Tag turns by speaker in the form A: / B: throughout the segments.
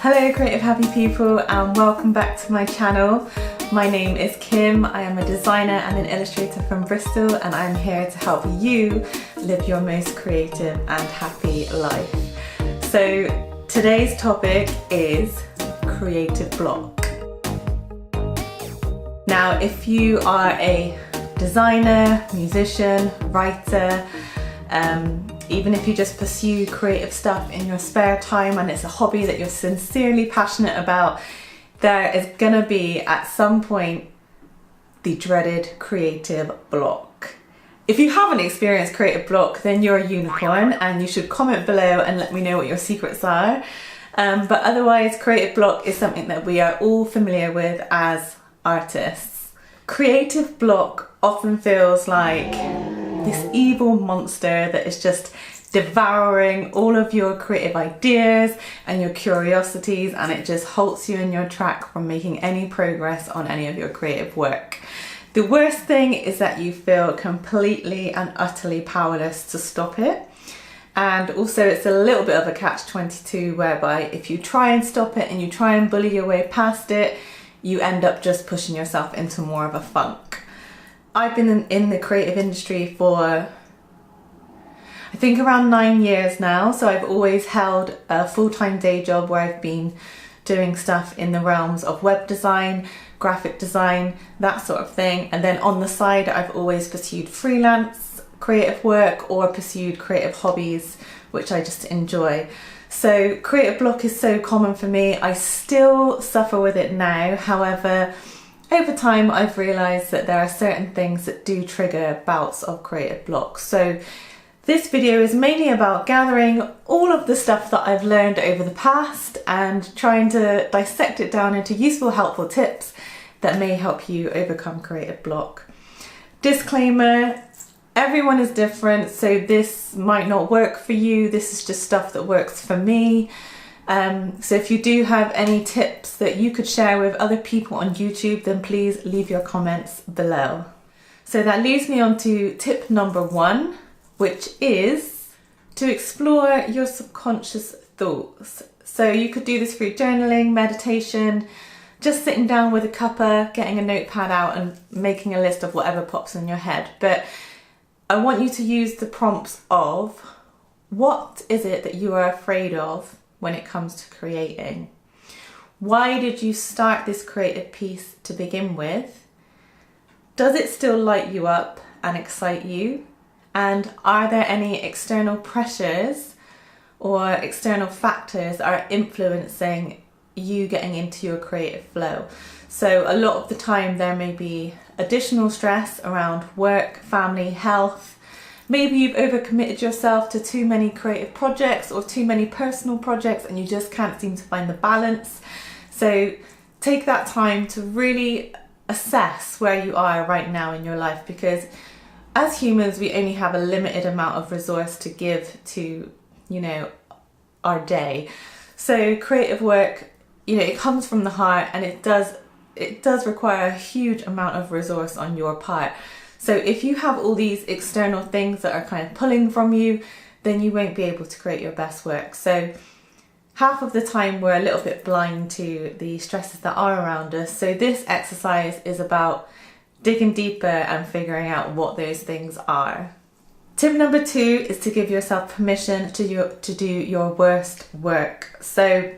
A: Hello creative happy people and welcome back to my channel. My name is Kim, I am a designer and an illustrator from Bristol and I'm here to help you live your most creative and happy life. So today's topic is creative block. Now if you are a designer, musician, writer, even if you just pursue creative stuff in your spare time and it's a hobby that you're sincerely passionate about, there is gonna be at some point the dreaded creative block. If you haven't experienced creative block, then you're a unicorn and you should comment below and let me know what your secrets are. But otherwise, creative block is something that we are all familiar with as artists. Creative block often feels like this evil monster that is just devouring all of your creative ideas and your curiosities, and it just halts you in your track from making any progress on any of your creative work. The worst thing is that you feel completely and utterly powerless to stop it. And also it's a little bit of a catch-22 whereby if you try and stop it and you try and bully your way past it, you end up just pushing yourself into more of a funk. I've been in the creative industry for I think around 9 years now, so I've always held a full-time day job where I've been doing stuff in the realms of web design, graphic design, that sort of thing, and then on the side I've always pursued freelance creative work or pursued creative hobbies which I just enjoy. So creative block is so common for me. I still suffer with it now, however over time I've realised that there are certain things that do trigger bouts of creative block. So this video is mainly about gathering all of the stuff that I've learned over the past and trying to dissect it down into useful, helpful tips that may help you overcome creative block. Disclaimer, everyone is different, so this might not work for you. This is just stuff that works for me. So if you do have any tips that you could share with other people on YouTube, then please leave your comments below. So that leads me on to tip number 1, which is to explore your subconscious thoughts. So you could do this through journaling, meditation, just sitting down with a cuppa, getting a notepad out and making a list of whatever pops in your head. But I want you to use the prompts of what is it that you are afraid of when it comes to creating? Why did you start this creative piece to begin with? Does it still light you up and excite you? And are there any external pressures or external factors that are influencing you getting into your creative flow? So a lot of the time there may be additional stress around work, family, health. Maybe you've overcommitted yourself to too many creative projects or too many personal projects and you just can't seem to find the balance. So take that time to really assess where you are right now in your life, because as humans, we only have a limited amount of resource to give to, our day. So creative work, it comes from the heart and it does require a huge amount of resource on your part. So if you have all these external things that are kind of pulling from you, then you won't be able to create your best work. So half of the time we're a little bit blind to the stresses that are around us. So this exercise is about digging deeper and figuring out what those things are. Tip number 2 is to give yourself permission to do your worst work. So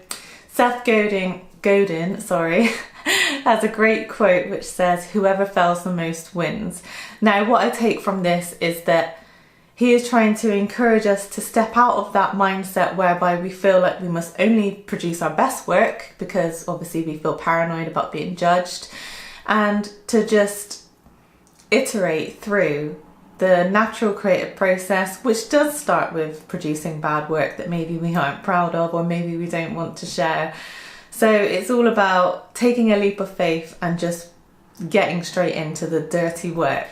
A: Seth Godin, has a great quote which says, "Whoever fails the most wins." Now what I take from this is that he is trying to encourage us to step out of that mindset whereby we feel like we must only produce our best work because obviously we feel paranoid about being judged, and to just iterate through the natural creative process, which does start with producing bad work that maybe we aren't proud of or maybe we don't want to share. So it's all about taking a leap of faith and just getting straight into the dirty work.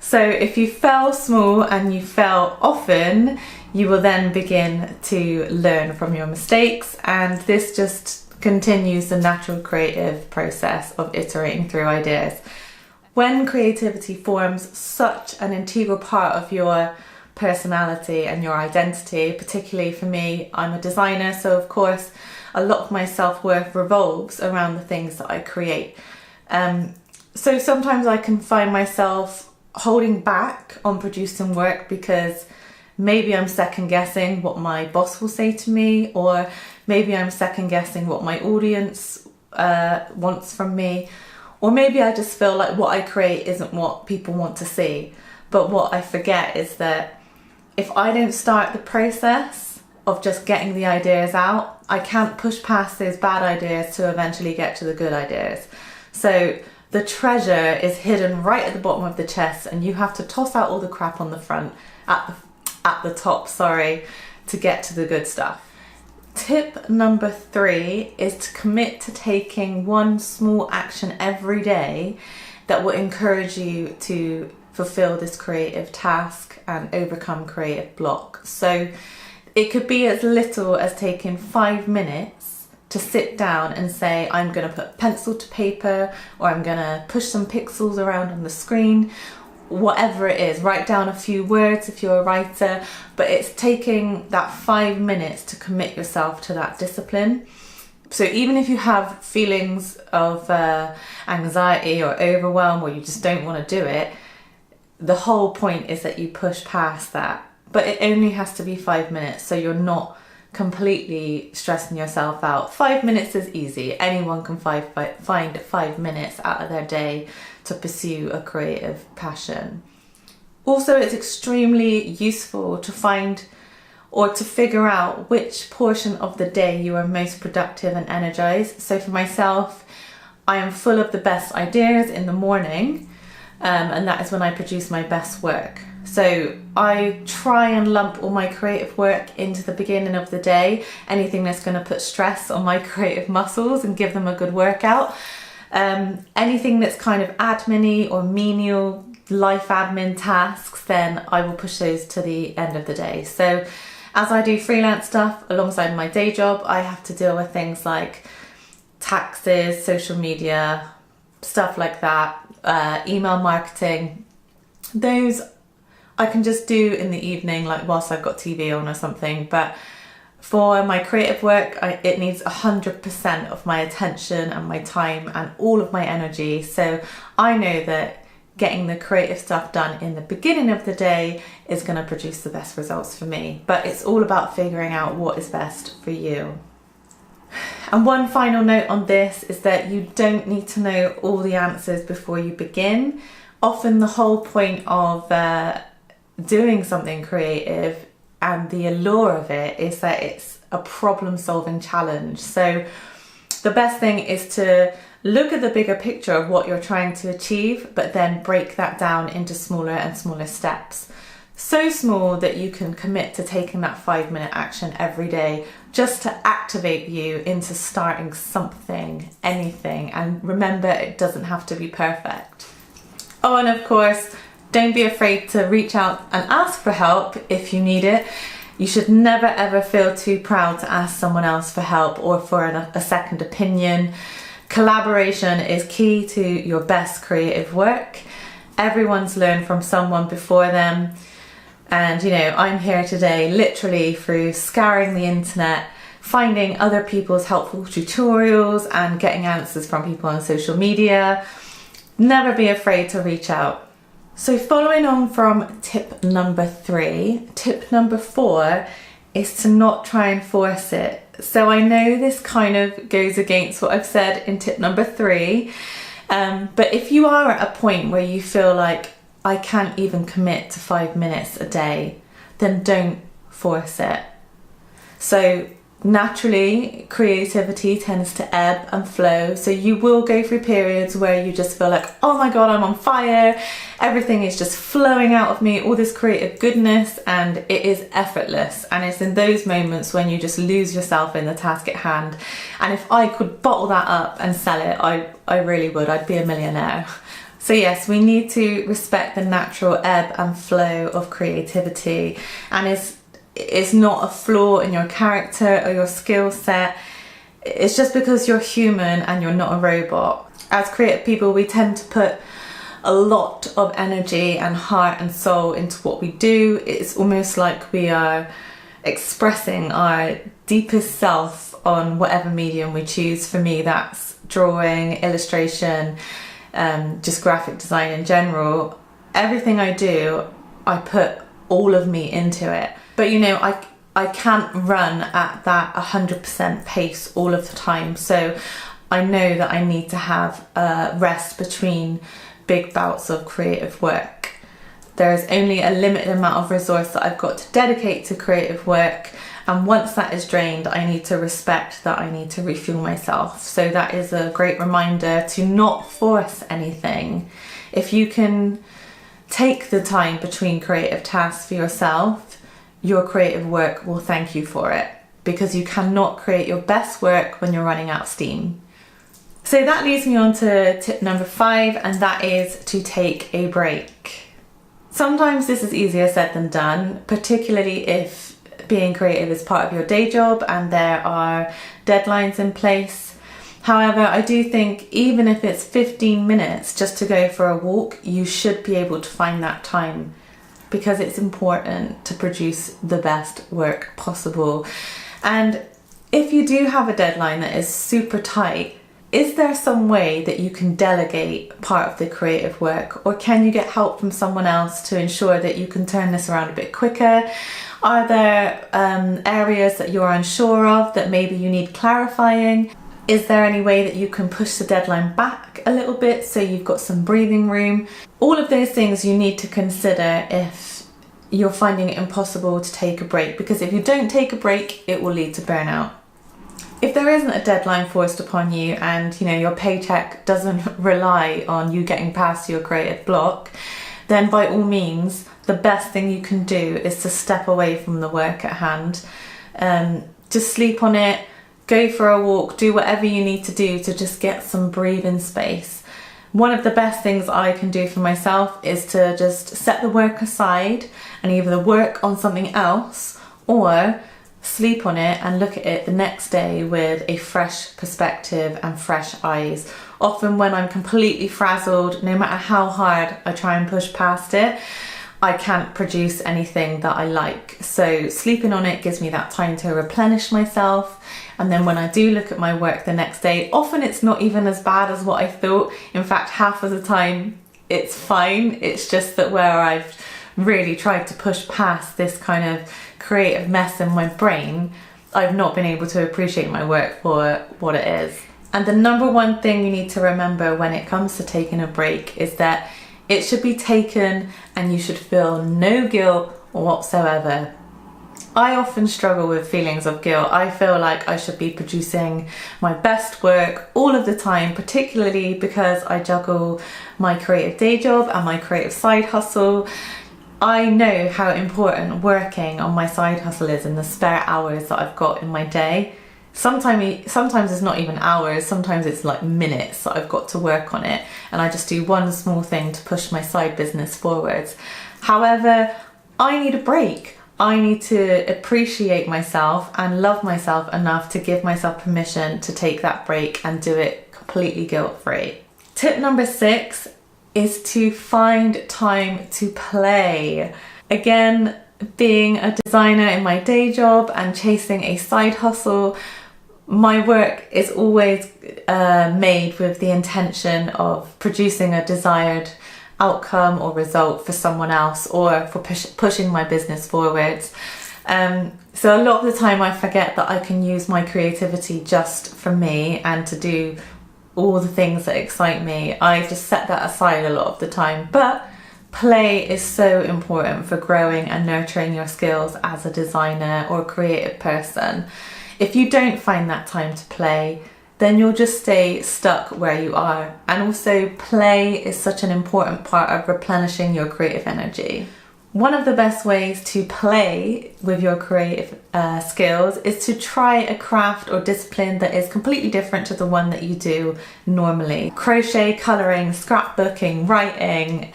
A: So if you fail small and you fail often, you will then begin to learn from your mistakes, and this just continues the natural creative process of iterating through ideas. When creativity forms such an integral part of your personality and your identity. Particularly for me, I'm a designer, so of course a lot of my self-worth revolves around the things that I create. So sometimes I can find myself holding back on producing work because maybe I'm second guessing what my boss will say to me, or maybe I'm second guessing what my audience wants from me, or maybe I just feel like what I create isn't what people want to see. But what I forget is that if I don't start the process of just getting the ideas out, I can't push past those bad ideas to eventually get to the good ideas. So the treasure is hidden right at the bottom of the chest, and you have to toss out all the crap on the front, at the top, to get to the good stuff. Tip number 3 is to commit to taking one small action every day that will encourage you to fulfill this creative task and overcome creative block. So it could be as little as taking 5 minutes to sit down and say, I'm going to put pencil to paper, or I'm going to push some pixels around on the screen, whatever it is. Write down a few words if you're a writer, but it's taking that 5 minutes to commit yourself to that discipline. So even if you have feelings of anxiety or overwhelm, or you just don't want to do it, the whole point is that you push past that. But it only has to be 5 minutes, so you're not completely stressing yourself out. 5 minutes is easy. Anyone can find 5 minutes out of their day to pursue a creative passion. Also, it's extremely useful to find or to figure out which portion of the day you are most productive and energized. So for myself, I am full of the best ideas in the morning, and that is when I produce my best work. So I try and lump all my creative work into the beginning of the day, anything that's going to put stress on my creative muscles and give them a good workout. Anything that's kind of admin-y or menial life admin tasks, then I will push those to the end of the day. So as I do freelance stuff alongside my day job, I have to deal with things like taxes, social media, stuff like that, email marketing. Those I can just do in the evening, like whilst I've got TV on or something. But for my creative work, it needs 100% of my attention and my time and all of my energy. So I know that getting the creative stuff done in the beginning of the day is going to produce the best results for me. But it's all about figuring out what is best for you. And one final note on this is that you don't need to know all the answers before you begin. Often the whole point of doing something creative and the allure of it is that it's a problem-solving challenge. So the best thing is to look at the bigger picture of what you're trying to achieve, but then break that down into smaller and smaller steps. So small that you can commit to taking that 5-minute action every day just to activate you into starting something, anything. And remember, it doesn't have to be perfect. Oh, and of course, don't be afraid to reach out and ask for help if you need it. You should never ever feel too proud to ask someone else for help or for a second opinion. Collaboration is key to your best creative work. Everyone's learned from someone before them. And you know, I'm here today literally through scouring the internet, finding other people's helpful tutorials and getting answers from people on social media. Never be afraid to reach out. So following on from tip number 3, tip number 4 is to not try and force it. So I know this kind of goes against what I've said in tip number 3, but if you are at a point where you feel like I can't even commit to 5 minutes a day, then don't force it. So naturally, creativity tends to ebb and flow. So you will go through periods where you just feel like, oh my God, I'm on fire. Everything is just flowing out of me, all this creative goodness, and it is effortless. And it's in those moments when you just lose yourself in the task at hand. And if I could bottle that up and sell it, I really would. I'd be a millionaire. So yes, we need to respect the natural ebb and flow of creativity, and it's not a flaw in your character or your skill set. It's just because you're human and you're not a robot. As creative people, we tend to put a lot of energy and heart and soul into what we do. It's almost like we are expressing our deepest self on whatever medium we choose. For me, that's drawing, illustration, just graphic design in general. Everything I do, I put all of me into it. But you know, I can't run at that 100% pace all of the time. So I know that I need to have a rest between big bouts of creative work. There's only a limited amount of resource that I've got to dedicate to creative work, and once that is drained, I need to respect that I need to refuel myself. So that is a great reminder to not force anything. If you can take the time between creative tasks for yourself, your creative work will thank you for it, because you cannot create your best work when you're running out of steam. So that leads me on to tip number 5, and that is to take a break. Sometimes this is easier said than done, particularly if being creative is part of your day job and there are deadlines in place. However, I do think even if it's 15 minutes just to go for a walk, you should be able to find that time, because it's important to produce the best work possible. And if you do have a deadline that is super tight, is there some way that you can delegate part of the creative work, or can you get help from someone else to ensure that you can turn this around a bit quicker? Are there areas that you're unsure of that maybe you need clarifying? Is there any way that you can push the deadline back a little bit so you've got some breathing room? All of those things you need to consider if you're finding it impossible to take a break, because if you don't take a break, it will lead to burnout. If there isn't a deadline forced upon you, and you know your paycheck doesn't rely on you getting past your creative block, then by all means, the best thing you can do is to step away from the work at hand. Just sleep on it, go for a walk, do whatever you need to do to just get some breathing space. One of the best things I can do for myself is to just set the work aside and either work on something else or sleep on it and look at it the next day with a fresh perspective and fresh eyes. Often when I'm completely frazzled, no matter how hard I try and push past it, I can't produce anything that I like. So sleeping on it gives me that time to replenish myself. And then when I do look at my work the next day, often it's not even as bad as what I thought. In fact, half of the time it's fine. It's just that where I've really tried to push past this kind of creative mess in my brain, I've not been able to appreciate my work for what it is. And the number one thing you need to remember when it comes to taking a break is that it should be taken and you should feel no guilt whatsoever. I often struggle with feelings of guilt. I feel like I should be producing my best work all of the time, particularly because I juggle my creative day job and my creative side hustle. I know how important working on my side hustle is in the spare hours that I've got in my day. Sometimes it's not even hours, sometimes it's like minutes that I've got to work on it, and I just do one small thing to push my side business forwards. However, I need a break. I need to appreciate myself and love myself enough to give myself permission to take that break and do it completely guilt-free. Tip number 6 is to find time to play. Again, being a designer in my day job and chasing a side hustle, my work is always made with the intention of producing a desired outcome or result for someone else, or for pushing my business forwards. So a lot of the time I forget that I can use my creativity just for me and to do all the things that excite me. I just set that aside a lot of the time. But play is so important for growing and nurturing your skills as a designer or a creative person. If you don't find that time to play, then you'll just stay stuck where you are. And also, play is such an important part of replenishing your creative energy. One of the best ways to play with your creative skills is to try a craft or discipline that is completely different to the one that you do normally. Crochet, colouring, scrapbooking, writing,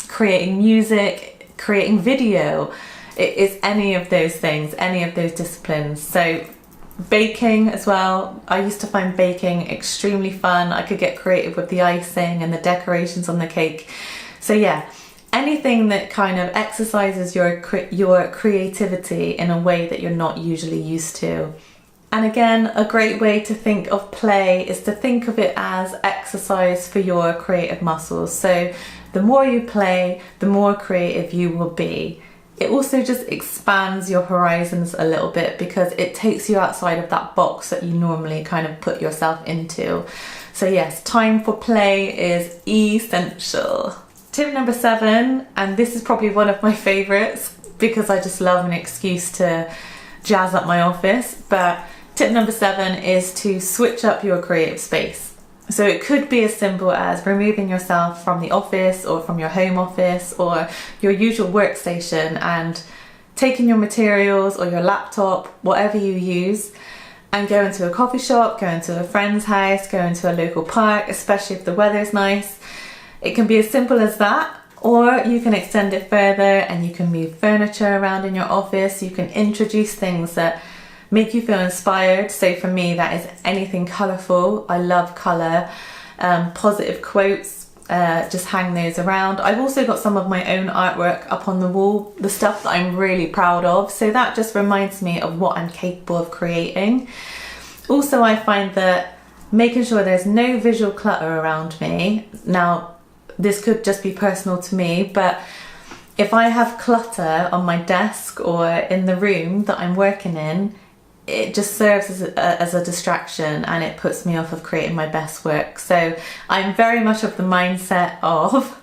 A: creating music, creating video. It is any of those things, any of those disciplines. So Baking as well. I used to find baking extremely fun. I could get creative with the icing and the decorations on the cake. So yeah, anything that kind of exercises your creativity in a way that you're not usually used to. And again, a great way to think of play is to think of it as exercise for your creative muscles. So the more you play, the more creative you will be. It also just expands your horizons a little bit because it takes you outside of that box that you normally kind of put yourself into. So yes, time for play is essential. Tip number 7, and this is probably one of my favorites because I just love an excuse to jazz up my office, but tip number 7 is to switch up your creative space. So it could be as simple as removing yourself from the office or from your home office or your usual workstation and taking your materials or your laptop, whatever you use, and go into a coffee shop, go into a friend's house, go into a local park, especially if the weather's nice. It can be as simple as that, or you can extend it further and you can move furniture around in your office. You can introduce things that make you feel inspired. So for me, that is anything colourful. I love colour. Positive quotes, just hang those around. I've also got some of my own artwork up on the wall, the stuff that I'm really proud of. So that just reminds me of what I'm capable of creating. Also, I find that making sure there's no visual clutter around me. Now, this could just be personal to me, but if I have clutter on my desk or in the room that I'm working in, it just serves as a distraction and it puts me off of creating my best work. So I'm very much of the mindset of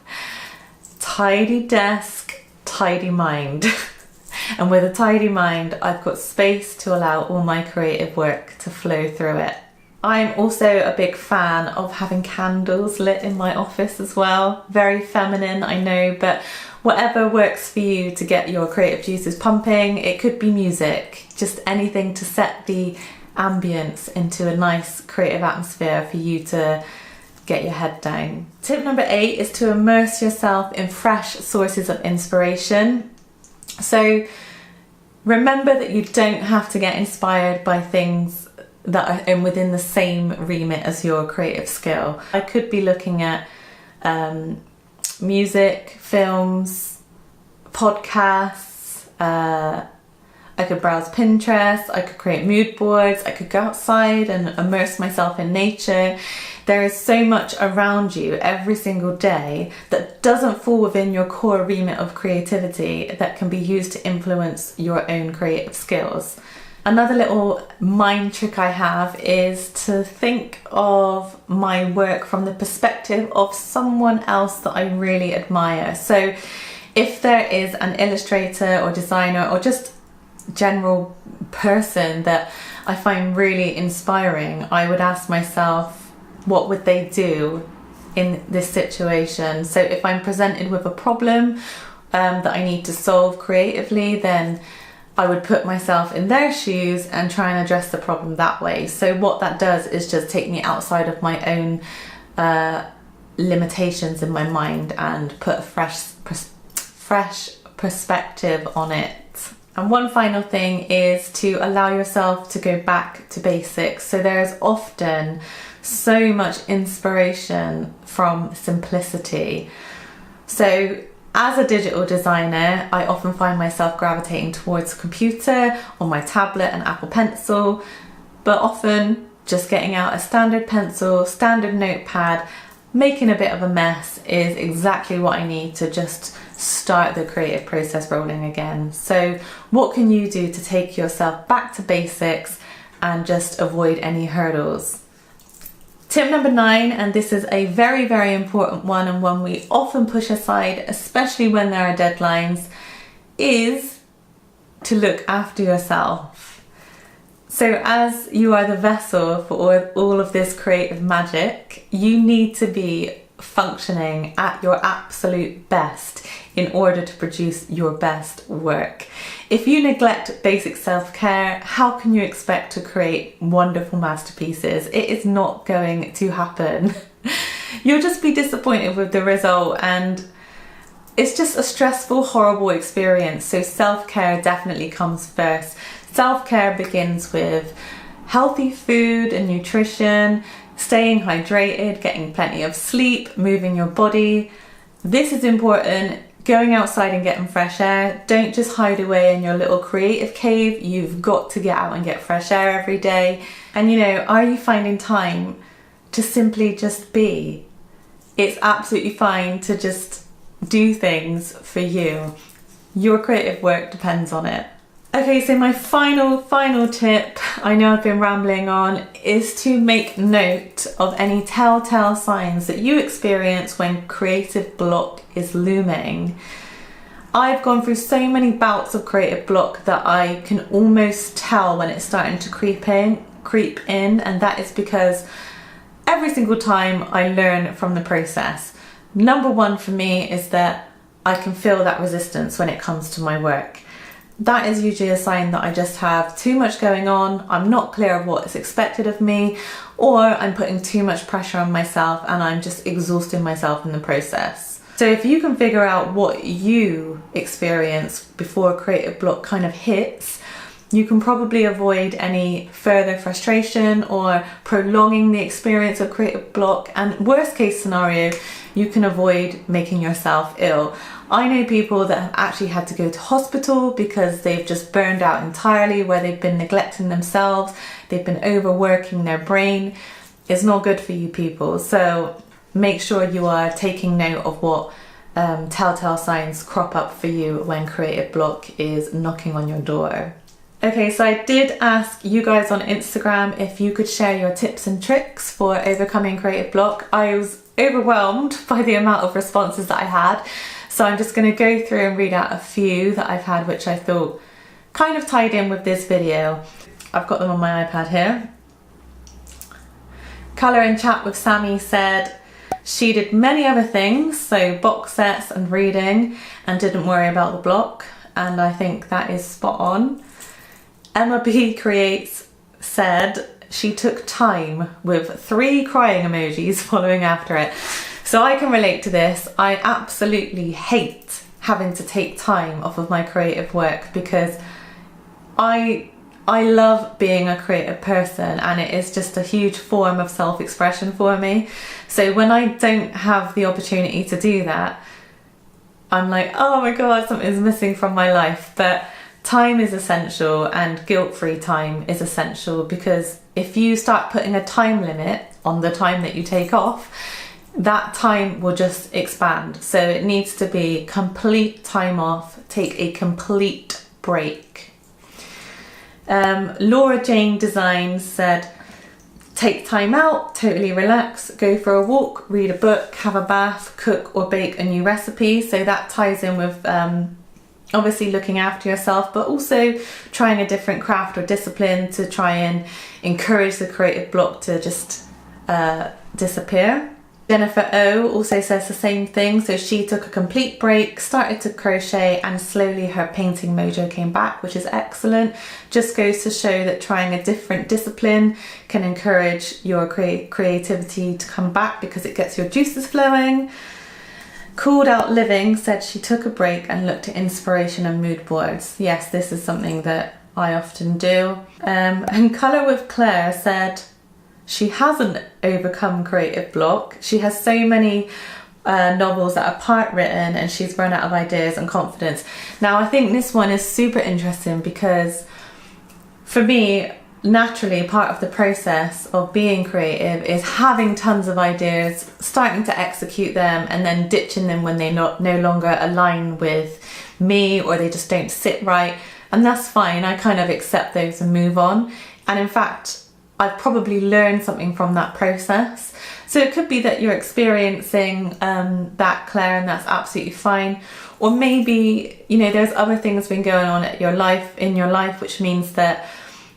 A: tidy desk, tidy mind. And with a tidy mind, I've got space to allow all my creative work to flow through it. I'm also a big fan of having candles lit in my office as well. Very feminine, I know, but whatever works for you to get your creative juices pumping. It could be music, just anything to set the ambience into a nice creative atmosphere for you to get your head down. Tip number 8 is to immerse yourself in fresh sources of inspiration. So remember that you don't have to get inspired by things that are within the same remit as your creative skill. I could be looking at music, films, podcasts, I could browse Pinterest, I could create mood boards, I could go outside and immerse myself in nature. There is so much around you every single day that doesn't fall within your core remit of creativity that can be used to influence your own creative skills. Another little mind trick I have is to think of my work from the perspective of someone else that I really admire. So if there is an illustrator or designer or just general person that I find really inspiring, I would ask myself, what would they do in this situation? So if I'm presented with a problem that I need to solve creatively, then I would put myself in their shoes and try and address the problem that way. So what that does is just take me outside of my own limitations in my mind and put a fresh perspective on it. And one final thing is to allow yourself to go back to basics. So there's often so much inspiration from simplicity. So as a digital designer, I often find myself gravitating towards a computer or my tablet and Apple Pencil, but often just getting out a standard pencil, standard notepad, making a bit of a mess is exactly what I need to just start the creative process rolling again. So what can you do to take yourself back to basics and just avoid any hurdles? Tip number 9, and this is a very, very important one and one we often push aside, especially when there are deadlines, is to look after yourself. So as you are the vessel for all of this creative magic, you need to be functioning at your absolute best in order to produce your best work. If you neglect basic self-care, how can you expect to create wonderful masterpieces? It is not going to happen. You'll just be disappointed with the result, and it's just a stressful, horrible experience. So self-care definitely comes first. Self-care begins with healthy food and nutrition, staying hydrated, getting plenty of sleep, moving your body. This is important. Going outside and getting fresh air. Don't just hide away in your little creative cave. You've got to get out and get fresh air every day. And you know, are you finding time to simply just be? It's absolutely fine to just do things for you. Your creative work depends on it. Okay, so my final tip, I know I've been rambling on, is to make note of any telltale signs that you experience when creative block is looming. I've gone through so many bouts of creative block that I can almost tell when it's starting to creep in, and that is because every single time I learn from the process. Number one for me is that I can feel that resistance when it comes to my work. That is usually a sign that I just have too much going on, I'm not clear of what is expected of me, or I'm putting too much pressure on myself and I'm just exhausting myself in the process. So if you can figure out what you experience before a creative block kind of hits, you can probably avoid any further frustration or prolonging the experience of creative block, and worst case scenario, you can avoid making yourself ill. I know people that have actually had to go to hospital because they've just burned out entirely, where they've been neglecting themselves, they've been overworking their brain. It's not good for you people. So make sure you are taking note of what telltale signs crop up for you when creative block is knocking on your door. Okay, so I did ask you guys on Instagram if you could share your tips and tricks for overcoming creative block. I was overwhelmed by the amount of responses that I had. So I'm just going to go through and read out a few that I've had, which I thought kind of tied in with this video. I've got them on my iPad here. Colour and Chat with Sammy said she did many other things, so box sets and reading, and didn't worry about the block. And I think that is spot on. Emma B Creates said she took time with 3 crying emojis following after it. So I can relate to this. I absolutely hate having to take time off of my creative work because I love being a creative person, and it is just a huge form of self-expression for me. So when I don't have the opportunity to do that, I'm like, oh my God, something's missing from my life. But time is essential, and guilt-free time is essential, because if you start putting a time limit on the time that you take off, that time will just expand. So it needs to be complete time off, take a complete break. Laura Jane Designs said, take time out, totally relax, go for a walk, read a book, have a bath, cook or bake a new recipe. So that ties in with obviously looking after yourself, but also trying a different craft or discipline to try and encourage the creative block to just disappear. Jennifer O also says the same thing. So she took a complete break, started to crochet, and slowly her painting mojo came back, which is excellent. Just goes to show that trying a different discipline can encourage your creativity to come back, because it gets your juices flowing. Called Out Living said she took a break and looked at inspiration and mood boards. Yes, this is something that I often do. And Colour with Claire said she hasn't overcome creative block. She has so many novels that are part written, and she's run out of ideas and confidence. Now I think this one is super interesting, because for me, naturally part of the process of being creative is having tons of ideas, starting to execute them, and then ditching them when they no longer align with me, or they just don't sit right. And that's fine. I kind of accept those and move on. And in fact, I've probably learned something from that process. So it could be that you're experiencing that, Claire, and that's absolutely fine. Or maybe, you know, there's other things been going on in your life, which means that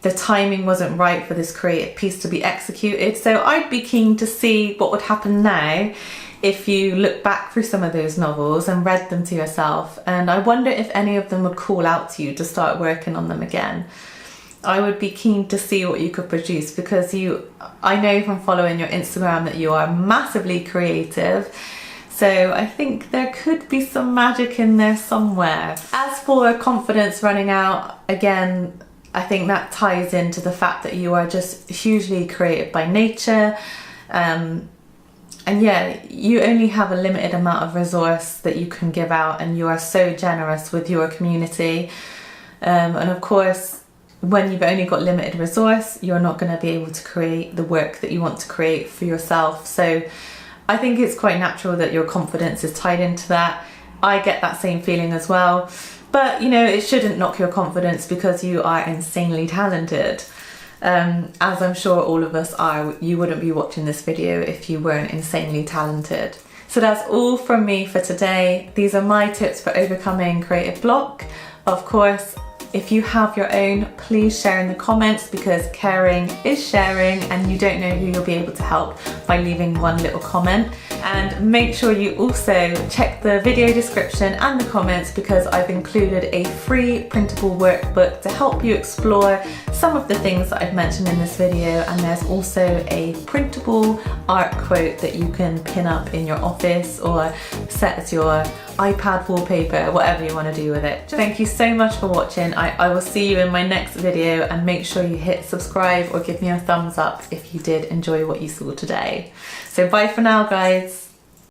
A: the timing wasn't right for this creative piece to be executed. So I'd be keen to see what would happen now if you look back through some of those novels and read them to yourself. And I wonder if any of them would call out to you to start working on them again. I would be keen to see what you could produce, because I know from following your Instagram that you are massively creative. So I think there could be some magic in there somewhere. As for confidence running out, again, I think that ties into the fact that you are just hugely creative by nature. And yeah, you only have a limited amount of resource that you can give out, and you are so generous with your community. And of course, when you've only got limited resource, you're not going to be able to create the work that you want to create for yourself. So I think it's quite natural that your confidence is tied into that. I get that same feeling as well. But you know, it shouldn't knock your confidence because you are insanely talented. As I'm sure all of us are. You wouldn't be watching this video if you weren't insanely talented. So that's all from me for today. These are my tips for overcoming creative block. Of course, if you have your own, please share in the comments, because caring is sharing, and you don't know who you'll be able to help by leaving one little comment. And make sure you also check the video description and the comments, because I've included a free printable workbook to help you explore some of the things that I've mentioned in this video. And there's also a printable art quote that you can pin up in your office or set as your iPad wallpaper, whatever you want to do with it. Thank you so much for watching. I will see you in my next video, and make sure you hit subscribe or give me a thumbs up if you did enjoy what you saw today. So bye for now, guys.